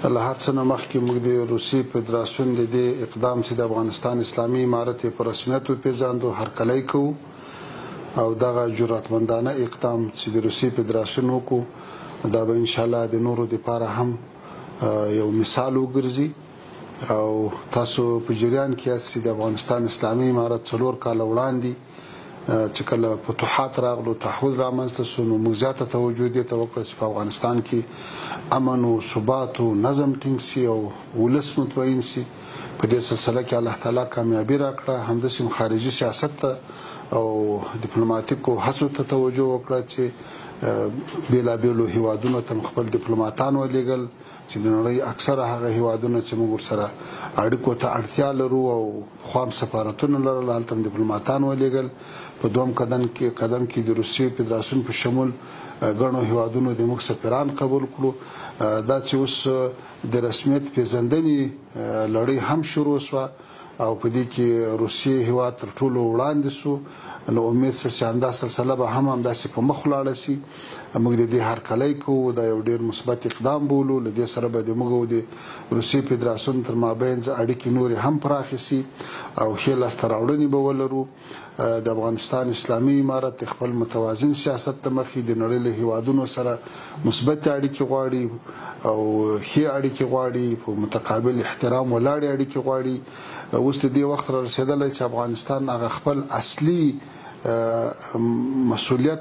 له هر څه نه مخکې موږ د روسیې فدراسیون د دې اقدام چې د افغانستان اسلامي امارت یې په رسمیت وپېژاندو هرکلی کوو او دغه جرأتمندانه اقدام چې د روسیې فدراسیون وکړو دا به انشاءالله د نورو دپاره هم یو مثال وګرځي او تاسو په جریان کې یاست چې د افغانستان اسلامي امارت 4 کاله وړاندې چې کله فتوحات راغلو تحول رامنځته شو نو موږ زیاته توجه دې ته وکړه چې په افغانستان کې امن او ثبات او نظم ټینګ شي او ولس مطمئن شي په دې سلسله کې الله تعالی کامیابي راکړه همداسې خارجي سیاست ته او ډیپلوماټیکو هڅو ته توجه وکړه چې بیلابیلو هیوادونو ته خپل ډیپلوماټان ولېږل چې د نړۍ اکثره هغه هیوادونه چې موږ ورسره اړیکو ته اړتیا لرو او خام سفارتونه لرل هلته هم ډیپلوماټان ولېږل په دویم قدم کې د روسیې فدراسیون په شمول ګڼو هیوادونو د موږ سفیران قبول کړو دا چې اوس د رسمیت پیژندنې لړۍ هم شروع شوه او په دې کې روسیې هیواد تر ټولو وړاندې شو نو امید شته چې همدا سلسله به هم همداسې په مخ ولاړه شي موږ د دې هرکلی کوو دا یو ډېر مثبت اقدام بولو له دې سره به د موږ او د روسیې فدراسیون تر مابین اړیکې نورې هم پراخې شي او ښې لاسته راوړنې به ولرو د افغانستان اسلامي امارت خپل متوازن سیاست ته مخې د نړۍ له هیوادونو سره مثبت اړیکې غواړي او ښې اړیکې غواړي په متقابل احترام ولاړې اړیکې غواړي اوس د دې وخت را رسېدلی چې افغانستان هغه خپل اصلي مسؤلیت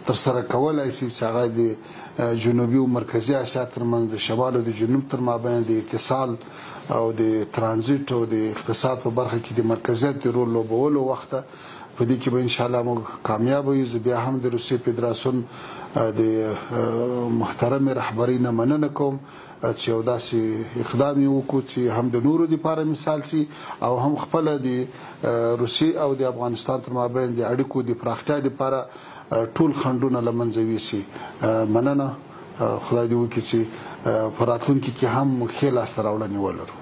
ترسره کولی شي چې هغه د جنوبي او مرکزي اسیا ترمنځ د شمال او د جنوب تر مابین د اتصال او د ترانزیت او د اقتصاد په برخه کې د مرکزیت د رول لوبولو وخت په دې کې به انشاءالله موږ کامیاب یو زه بیا هم د روسیې فدراسیون د محترم رهبرۍ نه مننه کوم چې یو داسې اقدام یې وکړو چې هم د نورو دپاره مثال شي او هم خپله د روسیې او د افغانستان تر مابین د اړیکو د پراختیا دپاره ټول خنډونه له منځه یوسي مننه خدای دې وکړي چې په راتلونکي کې هم ښې لاسته راوړنې ولرو